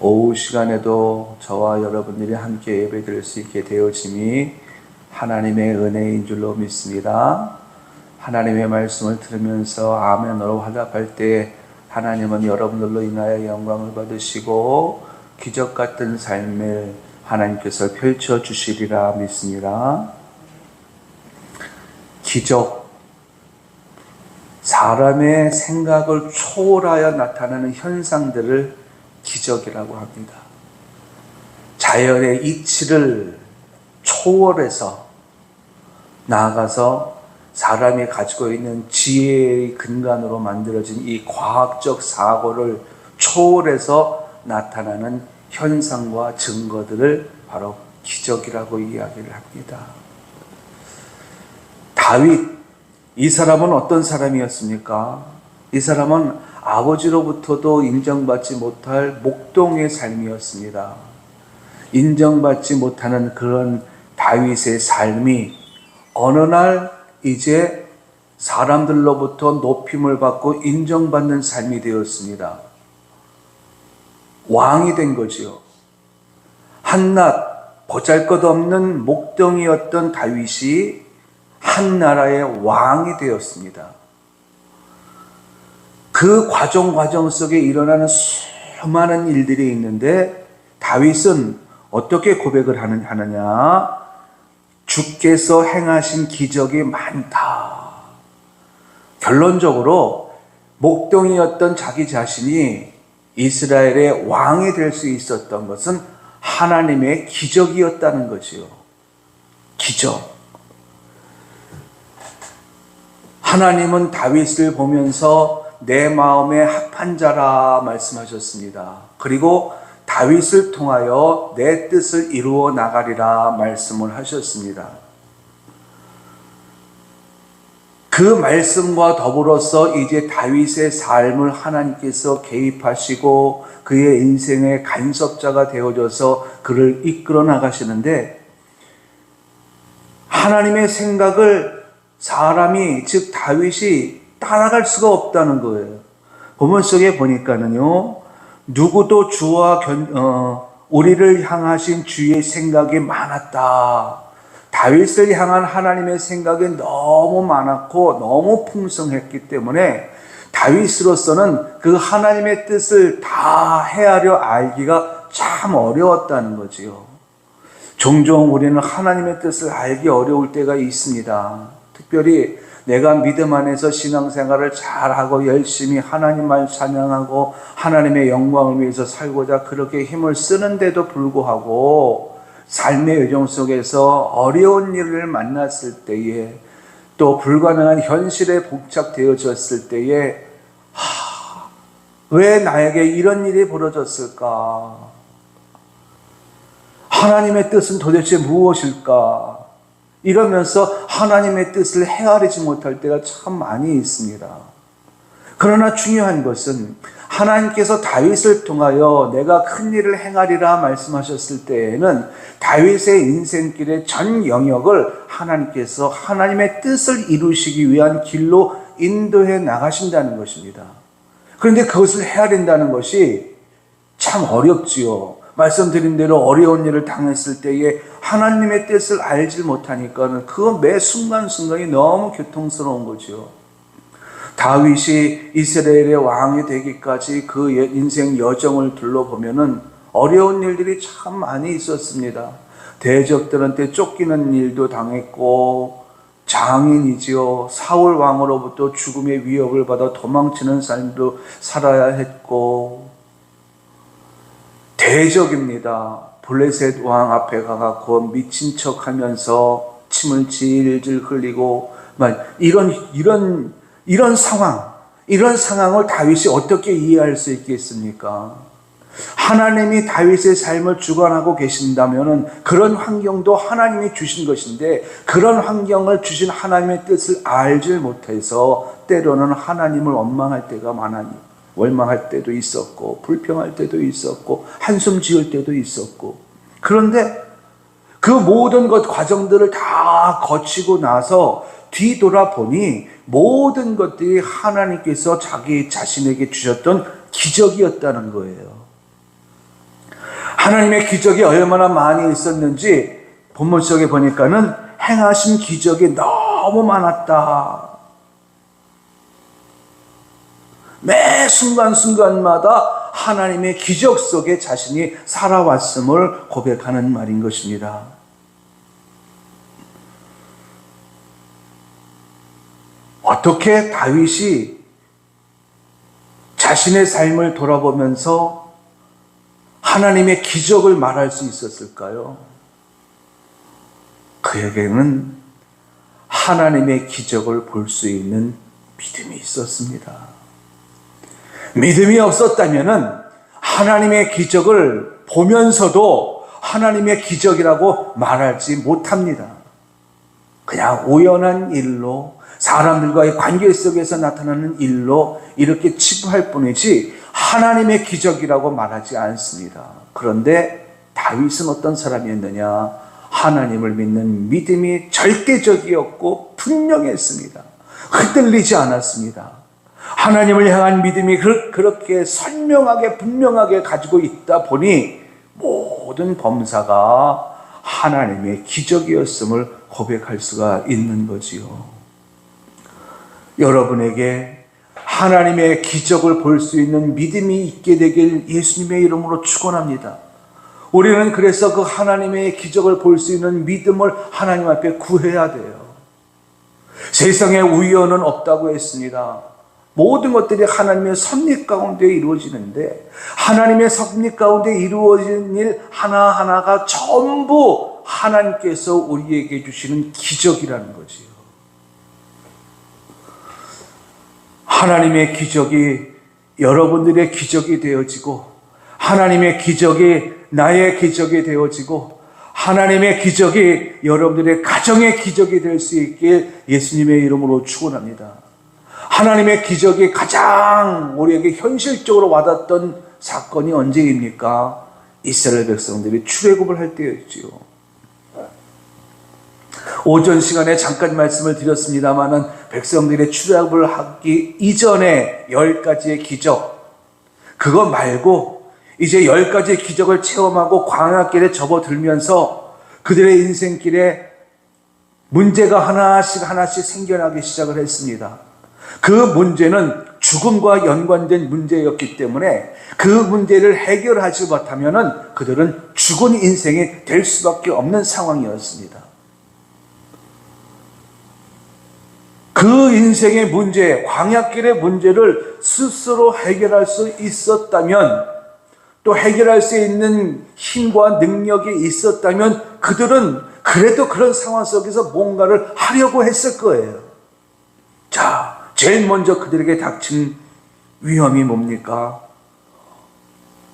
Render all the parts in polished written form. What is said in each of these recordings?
오후 시간에도 저와 여러분들이 함께 예배드릴 수 있게 되어짐이 하나님의 은혜인 줄로 믿습니다. 하나님의 말씀을 들으면서 아멘으로 화답할 때 하나님은 여러분들로 인하여 영광을 받으시고 기적 같은 삶을 하나님께서 펼쳐주시리라 믿습니다. 기적, 사람의 생각을 초월하여 나타나는 현상들을 기적이라고 합니다. 자연의 이치를 초월해서 나아가서 사람이 가지고 있는 지혜의 근간으로 만들어진 이 과학적 사고를 초월해서 나타나는 현상과 증거들을 바로 기적이라고 이야기를 합니다. 다윗, 이 사람은 어떤 사람이었습니까? 이 사람은 아버지로부터도 인정받지 못할 목동의 삶이었습니다. 인정받지 못하는 그런 다윗의 삶이 어느 날 이제 사람들로부터 높임을 받고 인정받는 삶이 되었습니다. 왕이 된 거지요. 한낱 보잘것없는 목동이었던 다윗이 한 나라의 왕이 되었습니다. 그 과정 속에 일어나는 수많은 일들이 있는데 다윗은 어떻게 고백을 하느냐? 주께서 행하신 기적이 많다. 결론적으로 목동이었던 자기 자신이 이스라엘의 왕이 될 수 있었던 것은 하나님의 기적이었다는 거지요. 기적. 하나님은 다윗을 보면서 내 마음에 합한 자라 말씀하셨습니다. 그리고 다윗을 통하여 내 뜻을 이루어 나가리라 말씀을 하셨습니다. 그 말씀과 더불어서 이제 다윗의 삶을 하나님께서 개입하시고 그의 인생의 간섭자가 되어져서 그를 이끌어 나가시는데 하나님의 생각을 사람이 즉 다윗이 따라갈 수가 없다는 거예요. 본문 속에 보니까는요, 누구도 주와 우리를 향하신 주의 생각이 많았다. 다윗을 향한 하나님의 생각이 너무 많았고 너무 풍성했기 때문에 다윗으로서는 그 하나님의 뜻을 다 헤아려 알기가 참 어려웠다는 거지요. 종종 우리는 하나님의 뜻을 알기 어려울 때가 있습니다. 특별히 내가 믿음 안에서 신앙생활을 잘하고 열심히 하나님만 찬양하고 하나님의 영광을 위해서 살고자 그렇게 힘을 쓰는데도 불구하고 삶의 여정 속에서 어려운 일을 만났을 때에 또 불가능한 현실에 봉착되어졌을 때에 왜 나에게 이런 일이 벌어졌을까? 하나님의 뜻은 도대체 무엇일까? 이러면서 하나님의 뜻을 헤아리지 못할 때가 참 많이 있습니다. 그러나 중요한 것은 하나님께서 다윗을 통하여 내가 큰 일을 행하리라 말씀하셨을 때에는 다윗의 인생길의 전 영역을 하나님께서 하나님의 뜻을 이루시기 위한 길로 인도해 나가신다는 것입니다. 그런데 그것을 헤아린다는 것이 참 어렵지요. 말씀드린 대로 어려운 일을 당했을 때에 하나님의 뜻을 알지 못하니까는 그 매 순간순간이 너무 고통스러운 거죠. 다윗이 이스라엘의 왕이 되기까지 그 인생 여정을 둘러보면은 어려운 일들이 참 많이 있었습니다. 대적들한테 쫓기는 일도 당했고 장인이지요. 사울 왕으로부터 죽음의 위협을 받아 도망치는 삶도 살아야 했고 대적입니다. 블레셋 왕 앞에 가갖고 미친 척 하면서 침을 질질 흘리고, 이런 상황을 다윗이 어떻게 이해할 수 있겠습니까? 하나님이 다윗의 삶을 주관하고 계신다면은 그런 환경도 하나님이 주신 것인데 그런 환경을 주신 하나님의 뜻을 알지 못해서 때로는 하나님을 원망할 때가 많아요. 원망할 때도 있었고 불평할 때도 있었고 한숨 지을 때도 있었고 그런데 그 모든 것 과정들을 다 거치고 나서 뒤돌아보니 모든 것들이 하나님께서 자기 자신에게 주셨던 기적이었다는 거예요. 하나님의 기적이 얼마나 많이 있었는지 본문 속에 보니까는 행하신 기적이 너무 많았다. 매 순간순간마다 하나님의 기적 속에 자신이 살아왔음을 고백하는 말인 것입니다. 어떻게 다윗이 자신의 삶을 돌아보면서 하나님의 기적을 말할 수 있었을까요? 그에게는 하나님의 기적을 볼 수 있는 믿음이 있었습니다. 믿음이 없었다면 하나님의 기적을 보면서도 하나님의 기적이라고 말하지 못합니다. 그냥 우연한 일로, 사람들과의 관계 속에서 나타나는 일로 이렇게 치부할 뿐이지 하나님의 기적이라고 말하지 않습니다. 그런데 다윗은 어떤 사람이었느냐? 하나님을 믿는 믿음이 절대적이었고 분명했습니다. 흔들리지 않았습니다. 하나님을 향한 믿음이 그렇게 선명하게 분명하게 가지고 있다 보니 모든 범사가 하나님의 기적이었음을 고백할 수가 있는 거지요. 여러분에게 하나님의 기적을 볼 수 있는 믿음이 있게 되길 예수님의 이름으로 축원합니다. 우리는 그래서 그 하나님의 기적을 볼 수 있는 믿음을 하나님 앞에 구해야 돼요. 세상에 우연은 없다고 했습니다. 모든 것들이 하나님의 섭리 가운데 이루어지는데 하나님의 섭리 가운데 이루어지는 일 하나하나가 전부 하나님께서 우리에게 주시는 기적이라는 거지요. 하나님의 기적이 여러분들의 기적이 되어지고 하나님의 기적이 나의 기적이 되어지고 하나님의 기적이 여러분들의 가정의 기적이 될 수 있게 예수님의 이름으로 축원합니다. 하나님의 기적이 가장 우리에게 현실적으로 와닿았던 사건이 언제입니까? 이스라엘 백성들이 출애굽을 할 때였지요. 오전 시간에 잠깐 말씀을 드렸습니다마는 백성들의 출애굽을 하기 이전에 10가지의 기적, 그거 말고 이제 10가지의 기적을 체험하고 광야길에 접어들면서 그들의 인생길에 문제가 하나씩 생겨나기 시작을 했습니다. 그 문제는 죽음과 연관된 문제였기 때문에 그 문제를 해결하지 못하면 그들은 죽은 인생이 될 수밖에 없는 상황이었습니다. 그 인생의 문제, 광야길의 문제를 스스로 해결할 수 있었다면, 또 해결할 수 있는 힘과 능력이 있었다면 그들은 그래도 그런 상황 속에서 뭔가를 하려고 했을 거예요. 자, 제일 먼저 그들에게 닥친 위험이 뭡니까?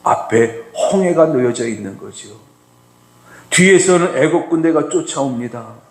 앞에 홍해가 놓여져 있는 거죠. 뒤에서는 애국 군대가 쫓아옵니다.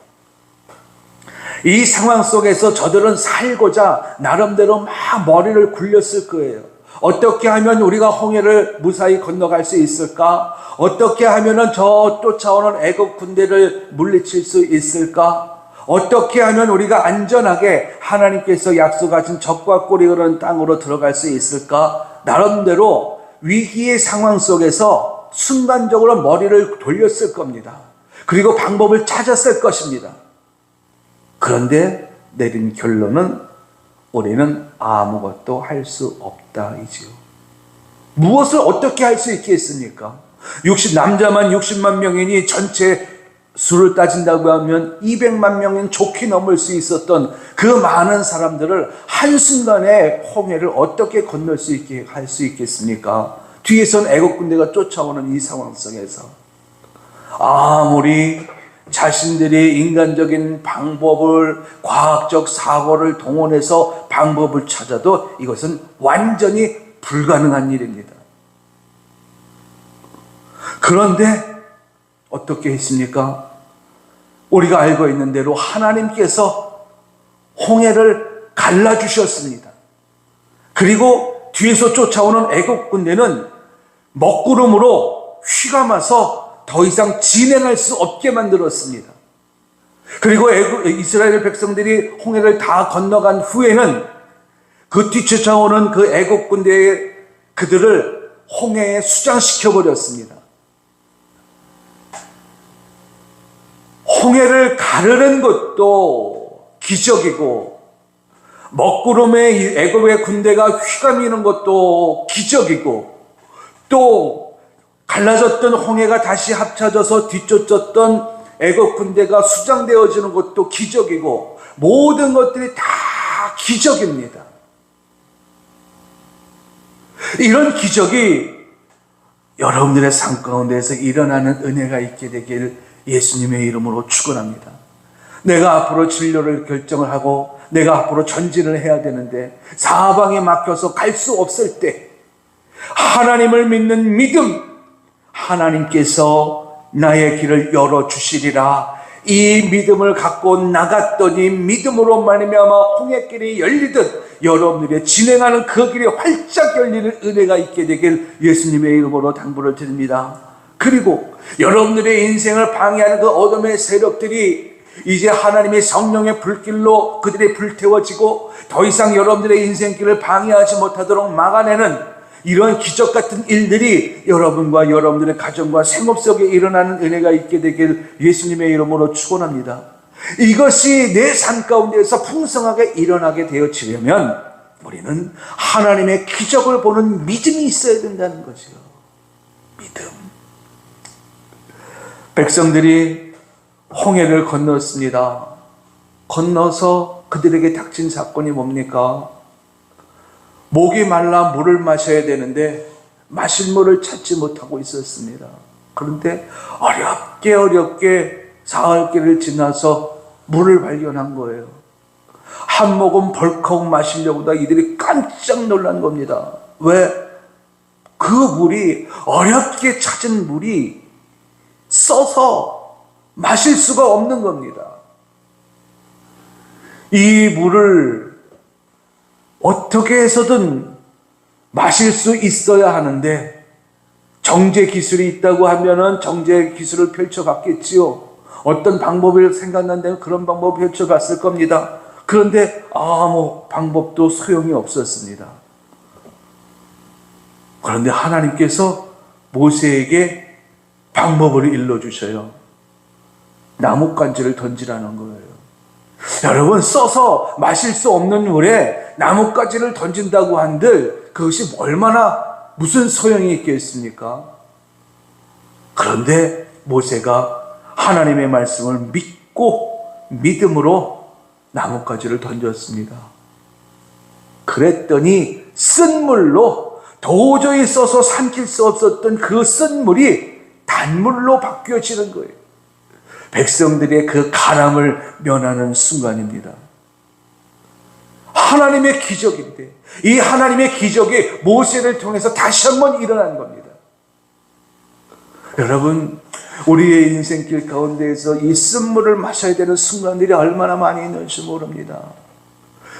이 상황 속에서 저들은 살고자 나름대로 막 머리를 굴렸을 거예요. 어떻게 하면 우리가 홍해를 무사히 건너갈 수 있을까? 어떻게 하면 저 쫓아오는 애국 군대를 물리칠 수 있을까? 어떻게 하면 우리가 안전하게 하나님께서 약속하신 적과 꿀이 흐르는 땅으로 들어갈 수 있을까? 나름대로 위기의 상황 속에서 순간적으로 머리를 돌렸을 겁니다. 그리고 방법을 찾았을 것입니다. 그런데 내린 결론은 우리는 아무것도 할 수 없다이지요. 무엇을 어떻게 할 수 있겠습니까? 남자만 60만 명이니 전체 수를 따진다고 하면 200만 명은 좋게 넘을 수 있었던 그 많은 사람들을 한순간에 홍해를 어떻게 건널 수 있게 할 수 있겠습니까? 뒤에선 애국 군대가 쫓아오는 이 상황 속에서 아무리 자신들이 인간적인 방법을, 과학적 사고를 동원해서 방법을 찾아도 이것은 완전히 불가능한 일입니다. 그런데 어떻게 했습니까? 우리가 알고 있는 대로 하나님께서 홍해를 갈라주셨습니다. 그리고 뒤에서 쫓아오는 애국 군대는 먹구름으로 휘감아서 더 이상 진행할 수 없게 만들었습니다. 그리고 이스라엘 백성들이 홍해를 다 건너간 후에는 그 뒤쫓아오는 그 애국 군대의 그들을 홍해에 수장시켜 버렸습니다. 홍해를 가르는 것도 기적이고, 먹구름에 애굽의 군대가 휘감이는 것도 기적이고, 또 갈라졌던 홍해가 다시 합쳐져서 뒤쫓았던 애굽 군대가 수장되어지는 것도 기적이고, 모든 것들이 다 기적입니다. 이런 기적이 여러분들의 삶 가운데에서 일어나는 은혜가 있게 되길 예수님의 이름으로 축원합니다. 내가 앞으로 진로를 결정을 하고 내가 앞으로 전진을 해야 되는데 사방에 막혀서 갈 수 없을 때 하나님을 믿는 믿음, 하나님께서 나의 길을 열어주시리라. 이 믿음을 갖고 나갔더니 믿음으로 말미암아 홍해길이 열리듯 여러분들이 진행하는 그 길이 활짝 열리는 은혜가 있게 되길 예수님의 이름으로 당부를 드립니다. 그리고 여러분들의 인생을 방해하는 그 어둠의 세력들이 이제 하나님의 성령의 불길로 그들이 불태워지고 더 이상 여러분들의 인생길을 방해하지 못하도록 막아내는 이런 기적 같은 일들이 여러분과 여러분들의 가정과 생업 속에 일어나는 은혜가 있게 되길 예수님의 이름으로 축원합니다. 이것이 내 삶 가운데에서 풍성하게 일어나게 되어지려면 우리는 하나님의 기적을 보는 믿음이 있어야 된다는 거죠. 믿음. 백성들이 홍해를 건넜습니다. 건너서 그들에게 닥친 사건이 뭡니까? 목이 말라 물을 마셔야 되는데 마실 물을 찾지 못하고 있었습니다. 그런데 어렵게 사흘길을 지나서 물을 발견한 거예요. 한 모금 벌컥 마시려고다 이들이 깜짝 놀란 겁니다. 왜? 그 물이 어렵게 찾은 물이 써서 마실 수가 없는 겁니다. 이 물을 어떻게 해서든 마실 수 있어야 하는데 정제 기술이 있다고 하면은 정제 기술을 펼쳐봤겠지요. 어떤 방법을 생각난다면 그런 방법을 펼쳐봤을 겁니다. 그런데 아무 방법도 소용이 없었습니다. 그런데 하나님께서 모세에게 방법을 일러주셔요. 나뭇가지를 던지라는 거예요. 여러분, 써서 마실 수 없는 물에 나뭇가지를 던진다고 한들 그것이 얼마나 무슨 소용이 있겠습니까? 그런데 모세가 하나님의 말씀을 믿고 믿음으로 나뭇가지를 던졌습니다. 그랬더니 쓴 물로 도저히 써서 삼킬 수 없었던 그 쓴 물이 단물로 바뀌어지는 거예요. 백성들의 그 가람을 면하는 순간입니다. 하나님의 기적인데 이 하나님의 기적이 모세를 통해서 다시 한번 일어난 겁니다. 여러분, 우리의 인생길 가운데에서 이 쓴물을 마셔야 되는 순간들이 얼마나 많이 있는지 모릅니다.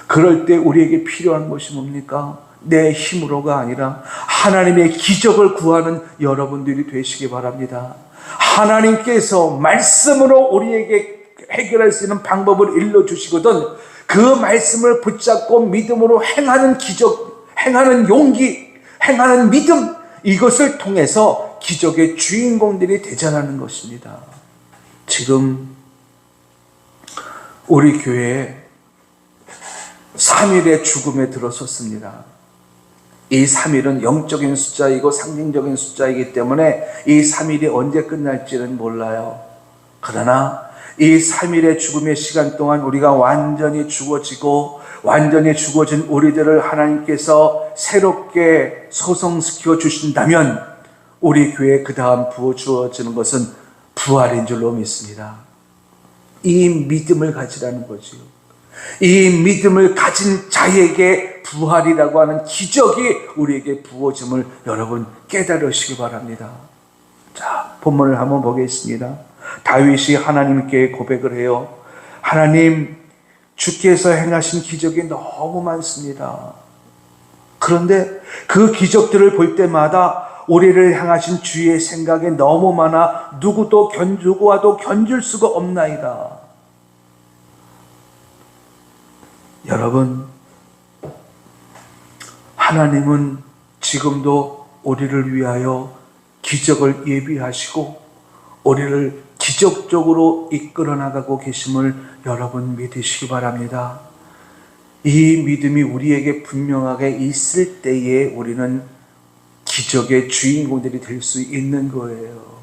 그럴 때 우리에게 필요한 것이 뭡니까? 내 힘으로가 아니라 하나님의 기적을 구하는 여러분들이 되시기 바랍니다. 하나님께서 말씀으로 우리에게 해결할 수 있는 방법을 일러주시거든 그 말씀을 붙잡고 믿음으로 행하는 기적, 행하는 용기, 행하는 믿음, 이것을 통해서 기적의 주인공들이 되자라는 것입니다. 지금 우리 교회에 3일의 죽음에 들어섰습니다. 이 3일은 영적인 숫자이고 상징적인 숫자이기 때문에 이 3일이 언제 끝날지는 몰라요. 그러나 이 3일의 죽음의 시간 동안 우리가 완전히 죽어지고 완전히 죽어진 우리들을 하나님께서 새롭게 소성시켜 주신다면 우리 교회에 그 다음 부어주어지는 것은 부활인 줄로 믿습니다. 이 믿음을 가지라는 거지요. 이 믿음을 가진 자에게 부활이라고 하는 기적이 우리에게 부어짐을 여러분 깨달으시기 바랍니다. 자, 본문을 한번 보겠습니다. 다윗이 하나님께 고백을 해요. 하나님, 주께서 행하신 기적이 너무 많습니다. 그런데 그 기적들을 볼 때마다 우리를 향하신 주의 생각이 너무 많아 누구와도 견줄 수가 없나이다. 여러분, 하나님은 지금도 우리를 위하여 기적을 예비하시고 우리를 기적적으로 이끌어 나가고 계심을 여러분 믿으시기 바랍니다. 이 믿음이 우리에게 분명하게 있을 때에 우리는 기적의 주인공들이 될 수 있는 거예요.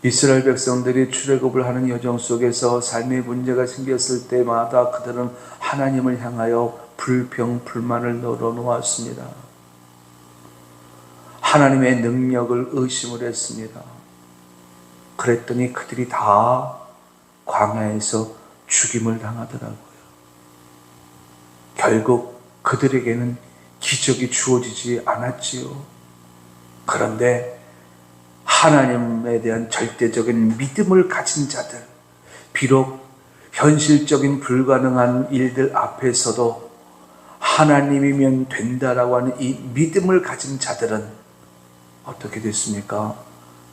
이스라엘 백성들이 출애굽을 하는 여정 속에서 삶의 문제가 생겼을 때마다 그들은 하나님을 향하여 불평, 불만을 널어놓았습니다. 하나님의 능력을 의심을 했습니다. 그랬더니 그들이 다 광야에서 죽임을 당하더라고요. 결국 그들에게는 기적이 주어지지 않았지요. 그런데 하나님에 대한 절대적인 믿음을 가진 자들, 비록 현실적인 불가능한 일들 앞에서도 하나님이면 된다라고 하는 이 믿음을 가진 자들은 어떻게 됐습니까?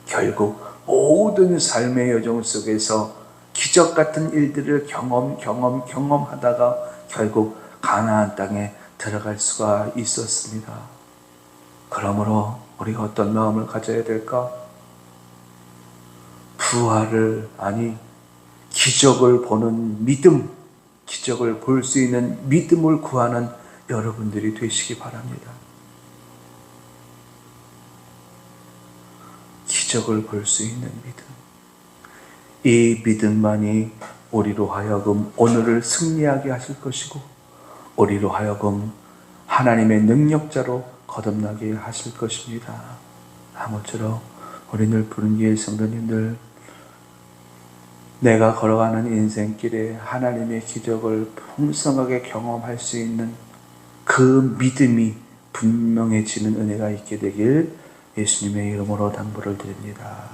결국 모든 삶의 여정 속에서 기적 같은 일들을 경험하다가 결국 가나안 땅에 들어갈 수가 있었습니다. 그러므로 우리가 어떤 마음을 가져야 될까? 기적을 보는 믿음, 기적을 볼 수 있는 믿음을 구하는 여러분들이 되시기 바랍니다. 기적을 볼 수 있는 믿음. 이 믿음만이 우리로 하여금 오늘을 승리하게 하실 것이고, 우리로 하여금 하나님의 능력자로 거듭나게 하실 것입니다. 아무쪼록 우리 늘 부른 예의 성도님들, 내가 걸어가는 인생길에 하나님의 기적을 풍성하게 경험할 수 있는 그 믿음이 분명해지는 은혜가 있게 되길 예수님의 이름으로 당부를 드립니다.